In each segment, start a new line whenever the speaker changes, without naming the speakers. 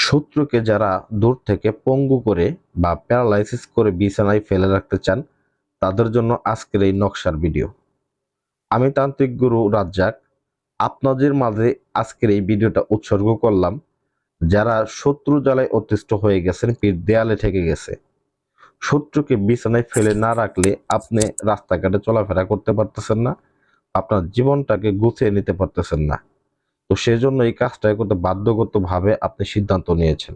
শত্রুকে যারা দূর থেকে পঙ্গু করে বা প্যারালাইসিস করে বিছানায় ফেলে রাখতে চান, তাদের জন্য আজকের এই নকশার ভিডিও। আমি তান্ত্রিক গুরু রাজ্জাক আপনাদের মাঝে আজকের এই ভিডিওটা উৎসর্গ করলাম যারা শত্রু জ্বালায় অতিষ্ঠ হয়ে গেছেন, পিঠ দেয়ালে ঠেকে গেছে। শত্রুকে বিছানায় ফেলে না রাখলে আপনি রাস্তাঘাটে চলাফেরা করতে পারতেছেন না, আপনার জীবনটাকে গুছিয়ে নিতে পারতেছেন না। তো সেজন্য এই কাজটা করতে বাধ্যগতভাবে আপনি সিদ্ধান্ত নিয়েছেন।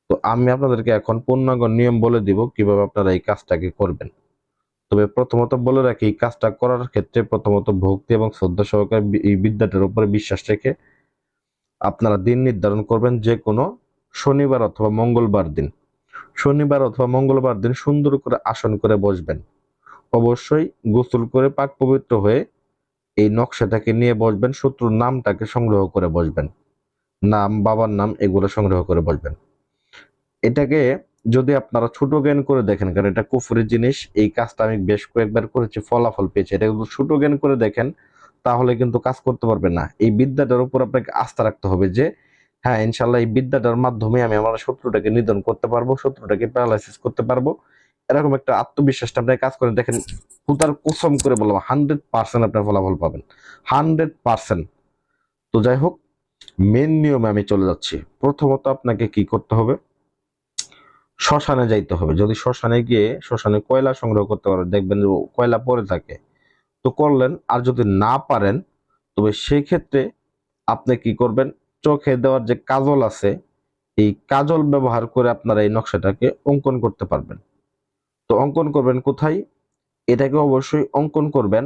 তো আমি আপনাদেরকে এখন পূর্ণাঙ্গ নিয়ম বলে দিব কিভাবে আপনারা এই কাজটাকে করবেন। তবে প্রথমত বলে রাখি, এই কাজটা করার ক্ষেত্রে প্রথমত ভক্তি এবং শ্রদ্ধা সহকারে এই বিদ্যাটার উপরে বিশ্বাস রেখে আপনারা দিন নির্ধারণ করবেন, যে কোনো শনিবার অথবা মঙ্গলবার দিন। শনিবার অথবা মঙ্গলবার দিন সুন্দর করে আসন করে বসবেন। অবশ্যই গোসল করে পাক পবিত্র হয়ে এই নকশাটাকে নিয়ে বসবেন। শত্রুর নামটাকে সংগ্রহ করে বসবেন, নাম, বাবার নাম এগুলো সংগ্রহ করে বসবেন। এটাকে যদি আপনারা ছোট জ্ঞান করে দেখেন, কারণ এটা কুফরি জিনিস, এই কাজটা আমি বেশ কয়েকবার করেছি, ফলাফল পেয়েছি। এটা যদি ছোট জ্ঞান করে দেখেন তাহলে কিন্তু কাজ করতে পারবেন না। এই বিদ্যাটার উপর আপনাকে আস্থা রাখতে হবে যে হ্যাঁ, ইনশাল্লাহ এই বিদ্যাটার মাধ্যমে আমি আমার শত্রুটাকে নিধন করতে পারবো, শত্রুটাকে প্যারালাইসিস করতে পারবো। এরকম একটা আত্মবিশ্বাসটা আপনি কাজ করে দেখেন, খুদার কসম করে বলবো 100% আপনার ফলাফল পাবেন, 100%। তো যাই হোক, মেন নিয়মে আমি চলে যাচ্ছি। প্রথমত আপনাকে কি করতে হবে, শ্মশানে যাইতে হবে। যদি শ্মশানে গিয়ে শ্মশানে কয়লা সংগ্রহ করতে পারেন, দেখবেন যে কয়লা পড়ে থাকে, তো করলেন। আর যদি না পারেন তবে সেই ক্ষেত্রে আপনি কি করবেন, চোখে দেওয়ার যে কাজল আছে, এই কাজল ব্যবহার করে আপনারা এই নকশাটাকে অঙ্কন করতে পারবেন। তো অঙ্কন করবেন কোথায়, এটাকে অবশ্যই অঙ্কন করবেন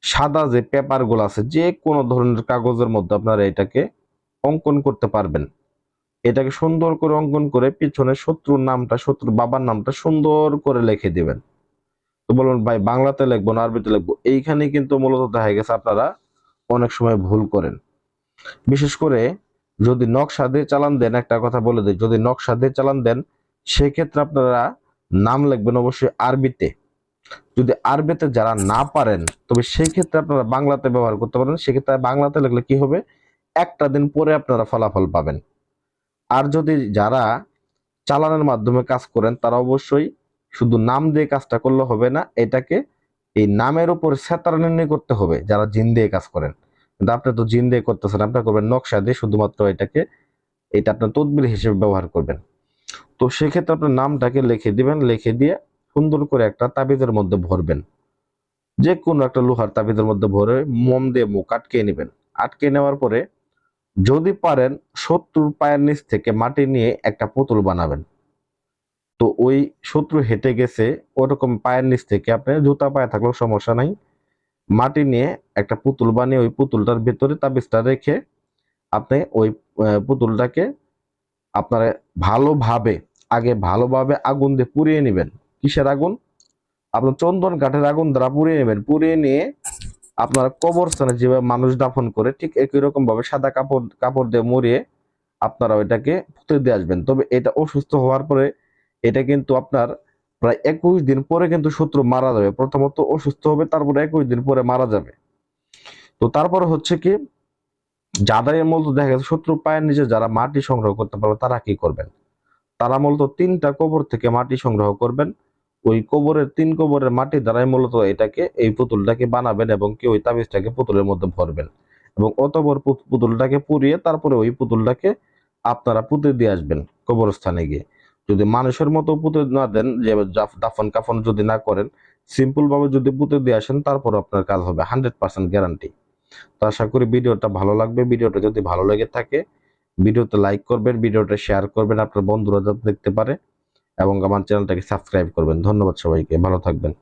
সাদা যে পেপারগুলো আছে, যে কোনো ধরনের কাগজের মধ্যে আপনারা এটাকে অঙ্কন করতে পারবেন। এটাকে সুন্দর করে অঙ্কন করে পিছনে শত্রুর নামটা, শত্রুর বাবার নামটা সুন্দর করে লিখে দিবেন। তো বলবেন ভাই বাংলাতে লিখবো না আরবিতে লিখবো, এইখানে কিন্তু মূলত দেখা গেছে আপনারা অনেক সময় ভুল করেন। বিশেষ করে যদি নকশা দিয়ে চালান দেন, একটা কথা বলে দিই, যদি নকশা দিয়ে চালান দেন সেক্ষেত্রে আপনারা নাম লিখবেন অবশ্যই আরবিতে। যদি আরবিতে যারা না পারেন তবে সেই ক্ষেত্রে আপনারা বাংলাতে ব্যবহার করতে পারেন। সেক্ষেত্রে বাংলাতে লিখলে কি হবে, একটা দিন পরে আপনারা ফলাফল পাবেন। আর যদি যারা চালানোর মাধ্যমে কাজ করেন তারা অবশ্যই শুধু নাম দিয়ে কাজটা করলে হবে না, এটাকে এই নামের উপর সেতার নির্ণয় করতে হবে যারা জিন দিয়ে কাজ করেন। কিন্তু আপনি তো জিন দিয়ে করতেছেন, আপনি করবেন নকশা দিয়ে, শুধুমাত্র এটা আপনার তদবির হিসেবে ব্যবহার করবেন। তো সেক্ষেত্রে আপনার নামটাকে লিখে দিবেন, লিখে দিয়ে সুন্দর করে একটা তাবিজের মধ্যে ভরবেন। যে কোনো একটা লোহার তাবিজের মধ্যে ভরে মোম দিয়ে মুখ আটকে নেবেন। আটকে নেওয়ার পরে যদি পারেন শত্রুর পায়ের নিচ থেকে মাটি নিয়ে একটা পুতুল বানাবেন। তো ওই শত্রু হেঁটে গেছে ওরকম পায়ের নিচ থেকে, আপনি জুতা পায়ে থাকলেও সমস্যা নাই, মাটি নিয়ে একটা পুতুল বানিয়ে ওই পুতুলটার ভেতরে তাবিজটা রেখে আপনি ওই পুতুলটাকে আপনারা ভালোভাবে আগুন দিয়ে পুড়িয়ে নেবেন। কিসের আগুন, আপনার চন্দন কাঠের আগুন দ্বারা পুড়িয়ে নেবেন। পুড়িয়ে নিয়ে আপনারা কবরস্থানে যেভাবে মানুষ দাফন করে ঠিক একই রকম ভাবে সাদা কাপড় দিয়ে মুড়িয়ে আপনারা ওইটাকে পুঁতে দিয়ে আসবেন। তবে এটা অসুস্থ হওয়ার পরে এটা কিন্তু আপনার প্রায় 21 দিন পরে কিন্তু শত্রু মারা যাবে। প্রথমত অসুস্থ হবে, তারপরে 21 দিন পরে মারা যাবে। তো তারপরে হচ্ছে কি, যাদের মূলত দেখা গেছে শত্রু পায়ের নিচে যারা মাটি সংগ্রহ করতে পারবে তারা কি করবেন, তারা মূলত 3টা কবর থেকে মাটি সংগ্রহ করবেন। ওই কবরের 3 কবরের মাটি দ্বারাই মূলত এই পুতুলটাকে বানাবেন এবং কি ওই তাবিজটাকে পুতুলের মধ্যে ভরবেন এবং অতঃপর পুতুলটাকে পুড়িয়ে তারপরে ওই পুতুলটাকে আপনারা পুঁতে দিয়ে আসবেন কবরস্থানে গিয়ে। যদি মানুষের মতো পুঁতে না দেন, যে দাফন কাফন যদি না করেন, সিম্পল ভাবে যদি পুঁতে দিয়ে আসেন তারপর আপনার কাজ হবে, 100% গ্যারান্টি। তো আশা করি ভিডিওটা ভালো লাগবে। ভিডিওটা যদি ভালো লেগে থাকে ভিডিওতে লাইক করবেন, ভিডিওটা শেয়ার করবেন আপনার বন্ধুরা যাতে দেখতে পারে এবং আমার চ্যানেলটাকে সাবস্ক্রাইব করবেন। ধন্যবাদ সবাইকে, ভালো থাকবেন।